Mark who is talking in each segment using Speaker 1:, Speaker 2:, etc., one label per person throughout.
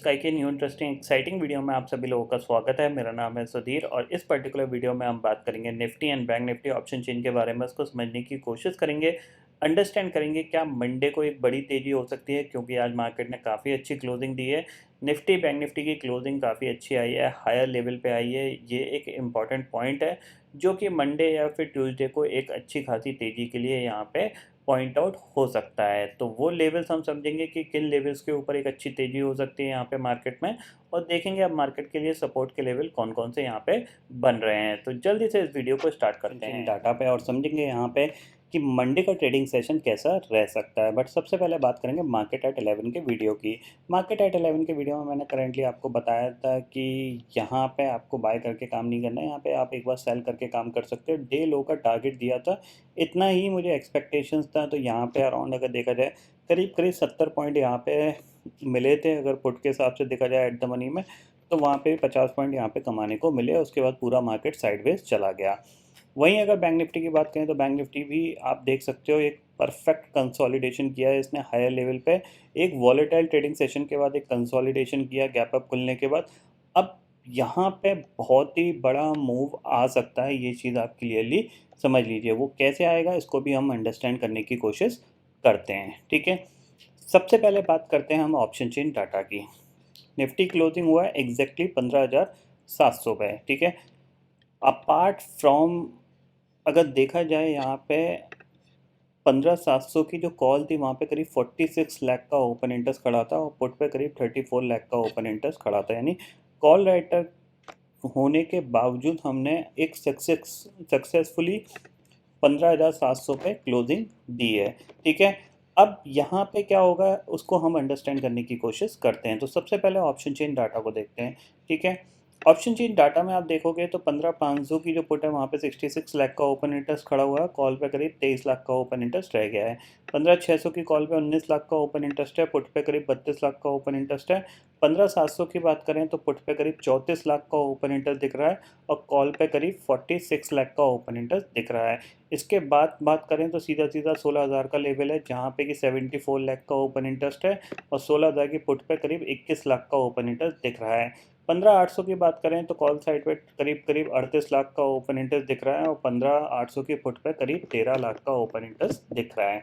Speaker 1: Sky के new interesting exciting video में आप सभी लोगों का स्वागत है। मेरा नाम है सुधीर और इस पर्टिकुलर वीडियो में हम बात करेंगे Nifty and bank Nifty option chain के बारे में। उसको समझने की कोशिश करेंगे, अंडरस्टैंड करेंगे क्या मंडे को एक बड़ी तेज़ी हो सकती है, क्योंकि आज मार्केट ने काफ़ी अच्छी क्लोजिंग दी है। निफ्टी बैंक निफ्टी की क्लोजिंग काफ़ी अच्छी आई है, हायर लेवल पे आई है। ये एक इम्पॉर्टेंट पॉइंट है जो कि मंडे या फिर ट्यूसडे को एक अच्छी खासी तेज़ी के लिए यहाँ पे पॉइंट आउट हो सकता है। तो वो लेवल्स हम समझेंगे कि किन लेवल्स के ऊपर एक अच्छी तेज़ी हो सकती है यहाँ पे मार्केट में, और देखेंगे अब मार्केट के लिए सपोर्ट के लेवल कौन कौन से यहाँ पे बन रहे हैं। तो जल्दी से इस वीडियो को स्टार्ट करते हैं डाटा पे और समझेंगे यहाँ पे कि मंडे का ट्रेडिंग सेशन कैसा रह सकता है। बट सबसे पहले बात करेंगे मार्केट एट 11 के वीडियो की। मार्केट एट 11 के वीडियो में मैंने करेंटली आपको बताया था कि यहाँ पे आपको बाय करके काम नहीं करना है, यहाँ पे आप एक बार सेल करके काम कर सकते हो। डे लो का टारगेट दिया था, इतना ही मुझे एक्सपेक्टेशंस था। तो यहाँ पे अराउंड अगर देखा जाए करीब करीब 70 पॉइंट यहाँ पे मिले थे। अगर पुट के हिसाब से देखा जाए एट द मनी में, तो वहाँ पे 50 पॉइंट यहाँ पे कमाने को मिले। उसके बाद पूरा मार्केट साइडवेज चला गया। वहीं अगर बैंक निफ्टी की बात करें तो बैंक निफ्टी भी आप देख सकते हो एक परफेक्ट कंसोलिडेशन किया है इसने हायर लेवल पे। एक वॉलेटाइल ट्रेडिंग सेशन के बाद एक कंसोलिडेशन किया गैप अप खुलने के बाद। अब यहाँ पे बहुत ही बड़ा मूव आ सकता है, ये चीज़ आप क्लियरली समझ लीजिए। वो कैसे आएगा इसको भी हम अंडरस्टैंड करने की कोशिश करते हैं, ठीक है। सबसे पहले बात करते हैं हम ऑप्शन चेन डाटा की। निफ्टी क्लोजिंग हुआ है एग्जैक्टली 15,700 पे, ठीक है। अपार्ट फ्रॉम अगर देखा जाए यहाँ पे 15,700 की जो कॉल थी वहाँ पे करीब 46 लाख का ओपन इंटरेस्ट खड़ा था और पुट पे करीब 34 लाख का ओपन इंटरेस्ट खड़ा था। यानी कॉल राइटर होने के बावजूद हमने एक सक्सेसफुली 15,700 पे क्लोजिंग दी है, ठीक है। अब यहाँ पे क्या होगा उसको हम अंडरस्टैंड करने की कोशिश करते हैं। तो सबसे पहले ऑप्शन चेन डाटा को देखते हैं, ठीक है। ऑप्शन चेन डाटा में आप देखोगे तो 15,500 की जो पुट है वहाँ पे 66 लाख का ओपन इंटरेस्ट खड़ा हुआ है। कॉल पे करीब 23 लाख का ओपन इंटरेस्ट रह गया है। 15,600 की कॉल पे 19 लाख का ओपन इंटरेस्ट है, पुट पे करीब 32 लाख का ओपन इंटरेस्ट है। 15,700 की बात करें तो पुट पे करीब 34 लाख का ओपन इंटरेस्ट दिख रहा है और कॉल पे करीब 46 लाख का ओपन इंटरेस्ट दिख रहा है। इसके बाद बात करें तो सीधा सीधा 16,000 का लेवल है जहाँ पे कि 74 लाख का ओपन इंटरेस्ट है और 16,000 की पुट पे करीब 21 लाख का ओपन इंटरेस्ट दिख रहा है। 15,800 की बात करें तो कॉल साइड पे करीब करीब 38 लाख का ओपन इंटरेस्ट दिख रहा है और 15,800 की पुट पे करीब 13 लाख का ओपन इंटरेस्ट दिख रहा है,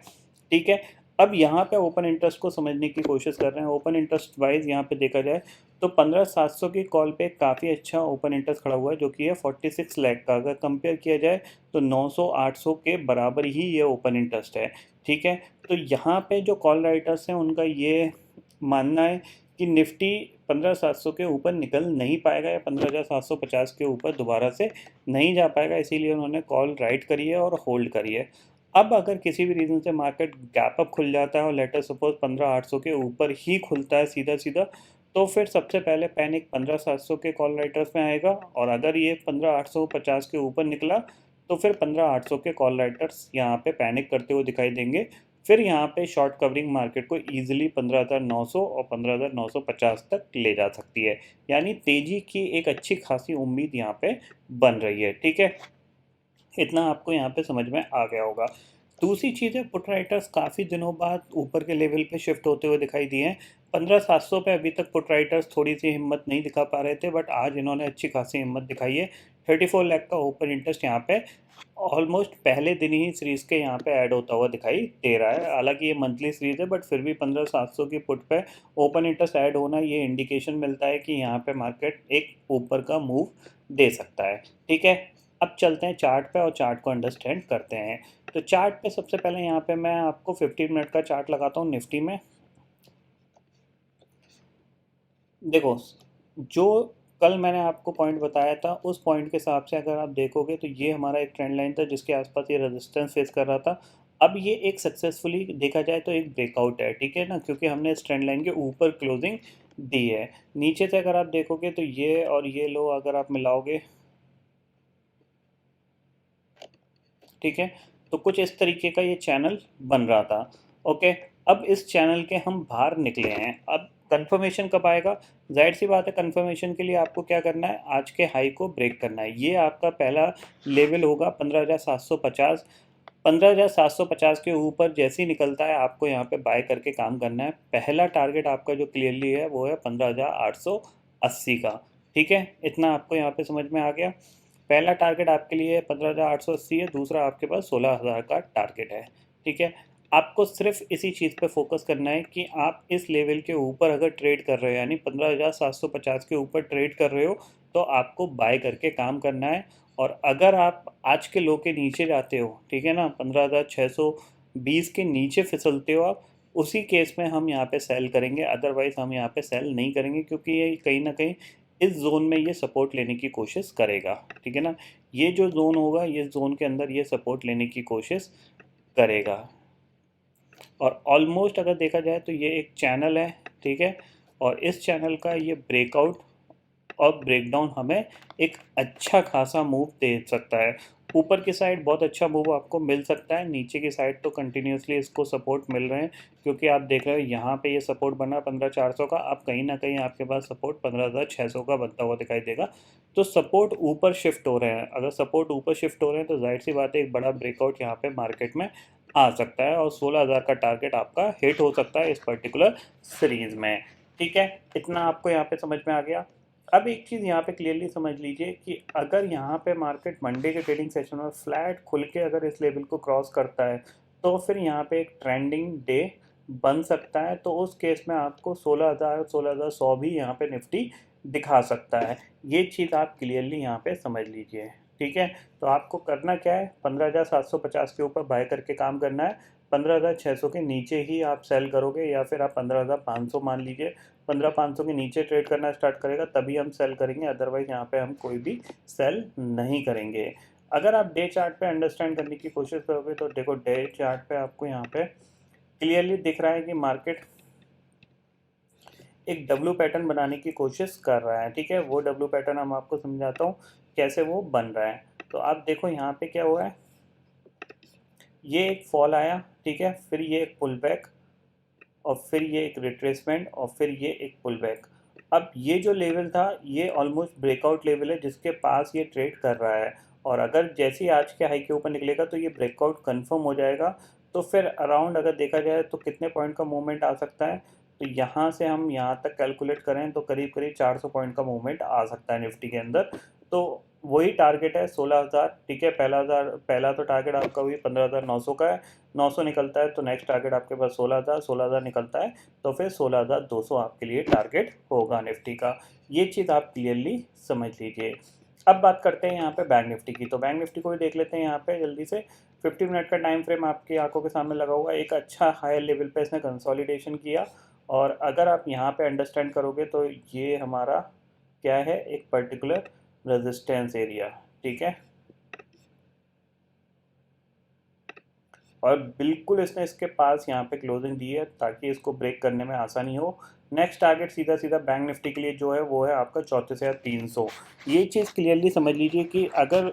Speaker 1: ठीक है। अब यहाँ पे ओपन इंटरेस्ट को समझने की कोशिश कर रहे हैं। ओपन इंटरेस्ट वाइज यहाँ पे देखा जाए तो 15,700 की कॉल पे काफ़ी अच्छा ओपन इंटरेस्ट खड़ा हुआ है जो कि है 46 लाख का। अगर कंपेयर किया जाए तो 900-800 के बराबर ही ये ओपन इंटरेस्ट है, ठीक है। तो यहाँ पे जो कॉल राइटर्स हैं उनका ये मानना है कि निफ्टी 15,700 के ऊपर निकल नहीं पाएगा या 15,750 के ऊपर दोबारा से नहीं जा पाएगा, इसीलिए उन्होंने कॉल राइट करी है और होल्ड करी है। अब अगर किसी भी रीज़न से मार्केट गैप अप खुल जाता है और लेटर सपोज 15,800 के ऊपर ही खुलता है सीधा सीधा, तो फिर सबसे पहले पैनिक 15,700 के कॉल राइटर्स में आएगा और अगर ये 15,850 के ऊपर निकला तो फिर 15,800 के कॉल राइटर्स यहाँ पे पैनिक करते हुए दिखाई देंगे। फिर यहाँ पे शॉर्ट कवरिंग मार्केट को ईजिली 15,900 और 15,950 तक ले जा सकती है। यानी तेज़ी की एक अच्छी खासी उम्मीद यहाँ पे बन रही है, ठीक है। इतना आपको यहाँ पे समझ में आ गया होगा। दूसरी चीज़ है पुट राइटर्स काफ़ी दिनों बाद ऊपर के लेवल पे शिफ्ट होते हुए दिखाई दिए हैं। 15,700 पे अभी तक पुट राइटर्स थोड़ी सी हिम्मत नहीं दिखा पा रहे थे, बट आज इन्होंने अच्छी खासी हिम्मत दिखाई है। 34 लाख का ओपन इंटरेस्ट यहाँ पे ऑलमोस्ट पहले दिन ही सीरीज़ के यहाँ पे ऐड होता हुआ दिखाई दे रहा है। हालांकि ये मंथली सीरीज़ है बट फिर भी 15,700 की पुट पे ओपन इंटरेस्ट ऐड होना ये इंडिकेशन मिलता है कि यहाँ पे मार्केट एक ऊपर का मूव दे सकता है, ठीक है। अब चलते हैं चार्ट पे और चार्ट को अंडरस्टैंड करते हैं। तो चार्ट पे सबसे पहले यहाँ पे मैं आपको 15 मिनट का चार्ट लगाता हूँ निफ्टी में। देखो, जो कल मैंने आपको पॉइंट बताया था उस पॉइंट के हिसाब से अगर आप देखोगे तो ये हमारा एक ट्रेंड लाइन था जिसके आसपास ये रेजिस्टेंस फेस कर रहा था। अब ये एक सक्सेसफुली देखा जाए तो एक ब्रेकआउट है, ठीक है ना, क्योंकि हमने इस ट्रेंड लाइन के ऊपर क्लोजिंग दी है। नीचे से अगर आप देखोगे तो ये और ये लो अगर आप मिलाओगे, ठीक है, तो कुछ इस तरीके का ये चैनल बन रहा था। ओके, अब इस चैनल के हम बाहर निकले हैं। अब कंफर्मेशन कब आएगा? जाहिर सी बात है, कंफर्मेशन के लिए आपको क्या करना है, आज के हाई को ब्रेक करना है। ये आपका पहला लेवल होगा 15,750। 15,750 के ऊपर जैसे ही निकलता है आपको यहाँ पे बाय करके काम करना है। पहला टारगेट आपका जो क्लियरली है वो है 15,880 का। ठीक है, इतना आपको यहाँ पे समझ में आ गया। पहला टारगेट आपके लिए 15,880 है, दूसरा आपके पास 16,000 का टारगेट है। ठीक है, आपको सिर्फ इसी चीज़ पे फोकस करना है कि आप इस लेवल के ऊपर अगर ट्रेड कर रहे हो, यानी 15,750 के ऊपर ट्रेड कर रहे हो, तो आपको बाय करके काम करना है। और अगर आप आज के लो के नीचे जाते हो, ठीक है ना, 15,620 के नीचे फिसलते हो आप, उसी केस में हम यहाँ पे सेल करेंगे, अदरवाइज हम यहाँ पे सेल नहीं करेंगे, क्योंकि ये कहीं ना कहीं इस जोन में ये सपोर्ट लेने की कोशिश करेगा। ठीक है ना, ये जो जोन होगा, ये जोन के अंदर ये सपोर्ट लेने की कोशिश करेगा। और ऑलमोस्ट अगर देखा जाए तो ये एक चैनल है। ठीक है, और इस चैनल का ये ब्रेकआउट और ब्रेकडाउन हमें एक अच्छा खासा मूव दे सकता है। ऊपर की साइड बहुत अच्छा मूव आपको मिल सकता है, नीचे की साइड तो कंटिन्यूसली इसको सपोर्ट मिल रहे हैं, क्योंकि आप देख रहे हो यहाँ पे ये सपोर्ट बना 15,400 का। अब कहीं ना कहीं आपके पास सपोर्ट 15,600 का बनता हुआ दिखाई देगा। तो सपोर्ट ऊपर शिफ्ट हो रहे हैं, अगर सपोर्ट ऊपर शिफ्ट हो रहे हैं तो जाहिर सी बात है एक बड़ा ब्रेकआउट यहाँ पे मार्केट में आ सकता है, और 16,000 का टारगेट आपका हिट हो सकता है इस पर्टिकुलर सीरीज में। ठीक है, इतना आपको यहाँ पे समझ में आ गया। अब एक चीज़ यहाँ पे क्लियरली समझ लीजिए कि अगर यहाँ पे मार्केट मंडे के ट्रेडिंग सेशन में फ्लैट खुल के अगर इस लेवल को क्रॉस करता है, तो फिर यहाँ पे एक ट्रेंडिंग डे बन सकता है। तो उस केस में आपको 16,000 16,100 भी यहाँ पे निफ्टी दिखा सकता है। ये चीज़ आप क्लियरली यहाँ पे समझ लीजिए। ठीक है, तो आपको करना क्या है, 15,750 के ऊपर बाय करके काम करना है। 15,600 के नीचे ही आप सेल करोगे, या फिर आप 15,500 मान लीजिए, 15,500 के नीचे ट्रेड करना स्टार्ट करेगा तभी हम सेल करेंगे, अदरवाइज यहाँ पे हम कोई भी सेल नहीं करेंगे। अगर आप डे चार्ट पे अंडरस्टैंड करने की कोशिश करोगे तो देखो, डे चार्ट पे आपको यहाँ पे क्लियरली दिख रहा है कि मार्केट एक डब्ल्यू पैटर्न बनाने की कोशिश कर रहा है। ठीक है, वो डब्ल्यू पैटर्न हम आपको समझाता हूँ कैसे वो बन रहा है। तो आप देखो यहाँ पे क्या हुआ है, ये एक फॉल आया, ठीक है, फिर ये एक पुल बैक, और फिर ये एक रिट्रेसमेंट, और फिर ये एक पुल बैक। अब ये जो लेवल था ये ऑलमोस्ट ब्रेकआउट लेवल है जिसके पास ये ट्रेड कर रहा है, और अगर जैसे ही आज के हाई के ऊपर निकलेगा तो ये ब्रेकआउट कंफर्म हो जाएगा। तो फिर अराउंड अगर देखा जाए तो कितने पॉइंट का मूवमेंट आ सकता है, तो यहाँ से हम यहाँ तक कैलकुलेट करें तो करीब करीब 400 पॉइंट का मूवमेंट आ सकता है निफ्टी के अंदर। तो वही टारगेट है 16,000। ठीक है, पहला तो टारगेट आपका वही 15,900 का है। 900 निकलता है तो नेक्स्ट टारगेट आपके पास 16,000, 16,000 निकलता है तो फिर 16,200 आपके लिए टारगेट होगा निफ्टी का। ये चीज़ आप क्लियरली समझ लीजिए। अब बात करते हैं यहाँ पे बैंक निफ्टी की। तो बैंक निफ्टी को भी देख लेते हैं यहाँ पे जल्दी से। 50 मिनट का टाइम फ्रेम आपकी आंखों के सामने लगा हुआ है। एक अच्छा हायर लेवल पे इसने कंसोलिडेशन किया, और अगर आप यहाँ पे अंडरस्टैंड करोगे तो ये हमारा क्या है, एक पर्टिकुलर रेजिस्टेंस एरिया। ठीक है, और बिल्कुल इसने इसके पास यहाँ पे क्लोजिंग दी है ताकि इसको ब्रेक करने में आसानी हो। नेक्स्ट टारगेट सीधा सीधा बैंक निफ्टी के लिए जो है वो है आपका 34,300। ये चीज़ क्लियरली समझ लीजिए कि अगर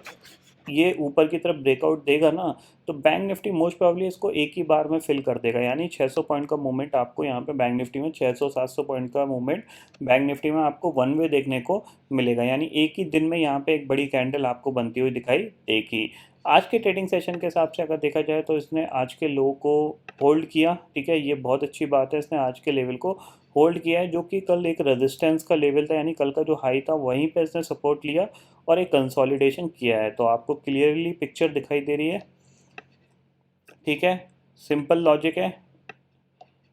Speaker 1: ये ऊपर की तरफ ब्रेकआउट देगा ना, तो बैंक निफ्टी मोस्ट प्रोबेबली इसको एक ही बार में फिल कर देगा, यानी 600 पॉइंट का मूवमेंट आपको यहाँ पे बैंक निफ्टी में 600-700 पॉइंट का मूवमेंट बैंक निफ्टी में आपको वन वे देखने को मिलेगा, यानी एक ही दिन में यहाँ पे एक बड़ी कैंडल आपको बनती हुई दिखाई देगी। आज के ट्रेडिंग सेशन के हिसाब से अगर देखा जाए तो इसने आज के लो को होल्ड किया। ठीक है, ये बहुत अच्छी बात है, इसने आज के लेवल को होल्ड किया है, जो कि कल एक रेजिस्टेंस का लेवल था, यानी कल का जो हाई था वहीं पे इसने सपोर्ट लिया और एक कंसोलिडेशन किया है। तो आपको क्लियरली पिक्चर दिखाई दे रही है। ठीक है, सिंपल लॉजिक है,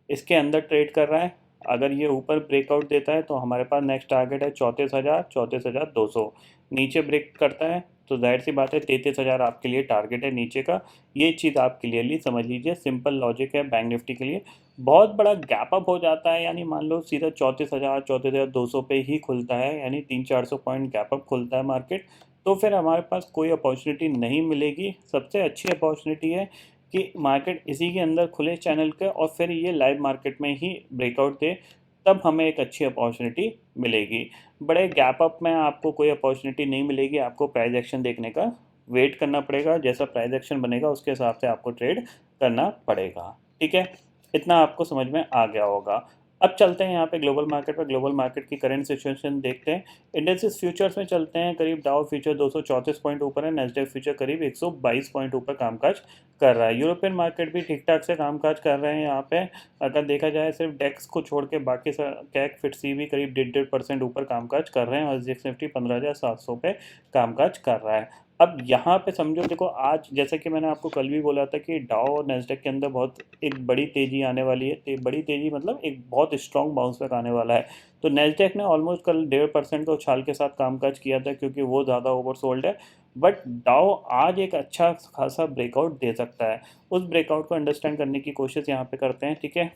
Speaker 1: इसके अंदर ट्रेड कर रहा है। अगर ये ऊपर ब्रेकआउट देता है तो हमारे पास नेक्स्ट टारगेट है 34,000, 34,200। नीचे ब्रेक करता है तो जाहिर सी बात है 33,000 आपके लिए टारगेट है नीचे का। ये चीज़ आप क्लियरली समझ लीजिए, सिंपल लॉजिक है बैंक निफ्टी के लिए। बहुत बड़ा गैप अप हो जाता है, यानी मान लो सीधा 34,000, 34,200 पे ही खुलता है, यानी 300-400 पॉइंट गैप अप खुलता है मार्केट, तो फिर हमारे पास कोई अपॉर्चुनिटी नहीं मिलेगी। सबसे अच्छी अपॉर्चुनिटी है कि मार्केट इसी के अंदर खुले चैनल के और फिर ये लाइव मार्केट में ही ब्रेकआउट दे, तब हमें एक अच्छी अपॉर्चुनिटी मिलेगी। बड़े गैप अप में आपको कोई अपॉर्चुनिटी नहीं मिलेगी, आपको प्राइस एक्शन देखने का वेट करना पड़ेगा, जैसा प्राइस एक्शन बनेगा उसके हिसाब से आपको ट्रेड करना पड़ेगा। ठीक है, इतना आपको समझ में आ गया होगा। अब चलते हैं यहाँ पे ग्लोबल मार्केट पर, ग्लोबल मार्केट की करंट सिचुएशन देखते हैं। इंडेक्सेस फ्यूचर्स में चलते हैं, करीब डाउ फ्यूचर 234 पॉइंट ऊपर है, नेस्डैक फ्यूचर करीब 122 पॉइंट ऊपर कामकाज कर रहा है। यूरोपियन मार्केट भी ठीक ठाक से कामकाज कर रहे हैं यहाँ पे, अगर देखा जाए सिर्फ डेक्स को छोड़ के बाकी कैक फिटसी भी करीब 1.5% ऊपर कामकाज कर रहे हैं और एसजीएक्स निफ्टी 15,700 पे कामकाज कर रहा है। अब यहाँ पे समझो, देखो आज जैसे कि मैंने आपको कल भी बोला था कि डाउ और नेस्डैक के अंदर बहुत एक बड़ी तेज़ी आने वाली है, बड़ी तेज़ी मतलब एक बहुत स्ट्रॉन्ग बाउंस बैक आने वाला है। तो नेस्डैक ने ऑलमोस्ट कल 1.5% का उछाल के साथ कामकाज किया था क्योंकि वो ज़्यादा ओवरसोल्ड है, बट डाउ आज एक अच्छा खासा ब्रेकआउट दे सकता है। उस ब्रेकआउट को अंडरस्टैंड करने की कोशिश यहाँ पे करते हैं, ठीक है।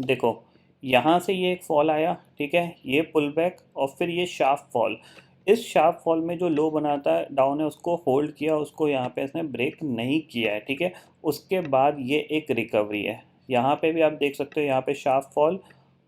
Speaker 1: देखो यहाँ से ये एक फॉल आया, ठीक है, ये पुल बैक और फिर ये शार्प फॉल। इस शार्प फॉल में जो लो बनाता है डाउन ने उसको होल्ड किया, उसको यहाँ पे इसने ब्रेक नहीं किया है, ठीक है। उसके बाद ये एक रिकवरी है, यहाँ पे भी आप देख सकते हो, यहाँ पे शार्प फॉल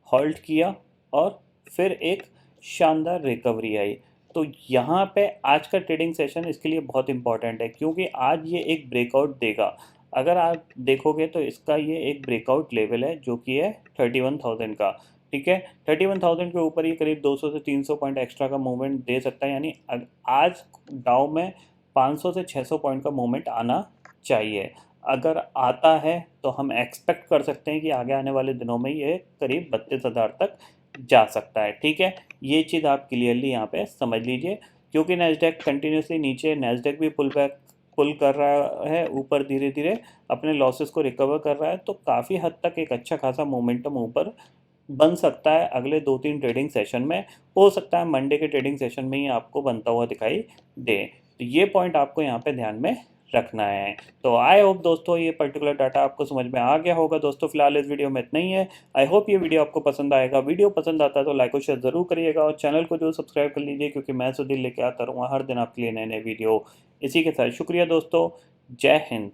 Speaker 1: होल्ड किया और फिर एक शानदार रिकवरी आई। तो यहाँ पे आज का ट्रेडिंग सेशन इसके लिए बहुत इंपॉर्टेंट है क्योंकि आज ये एक ब्रेकआउट देगा। अगर आप देखोगे तो इसका ये एक ब्रेकआउट लेवल है जो कि है 31,000 का, ठीक है। 31,000 के ऊपर ये करीब 200 से 300 पॉइंट एक्स्ट्रा का मूवमेंट दे सकता है, यानी आज डाउ में 500 से 600 पॉइंट का मूवमेंट आना चाहिए। अगर आता है तो हम एक्सपेक्ट कर सकते हैं कि आगे आने वाले दिनों में ये करीब 32,000 तक जा सकता है, ठीक है। ये चीज़ आप क्लियरली यहाँ पे समझ लीजिए क्योंकि नेस्डैक कंटिन्यूसली नीचे, नेस्डैक भी पुल कर रहा है ऊपर, धीरे धीरे अपने लॉसेस को रिकवर कर रहा है, तो काफ़ी हद तक एक अच्छा खासा मोमेंटम ऊपर बन सकता है अगले 2-3 ट्रेडिंग सेशन में। हो सकता है मंडे के ट्रेडिंग सेशन में ही आपको बनता हुआ दिखाई दे। तो ये पॉइंट आपको यहाँ पे ध्यान में रखना है। तो आई होप दोस्तों ये पर्टिकुलर डाटा आपको समझ में आ गया होगा। दोस्तों फिलहाल इस वीडियो में इतना ही है। आई होप ये वीडियो आपको पसंद आएगा। वीडियो पसंद आता है तो लाइक और शेयर ज़रूर करिएगा और चैनल को जो सब्सक्राइब कर लीजिए क्योंकि मैं सुधीर लेके आता रहूँगा हर दिन आपके लिए नए नए वीडियो। इसी के साथ शुक्रिया दोस्तों, जय हिंद।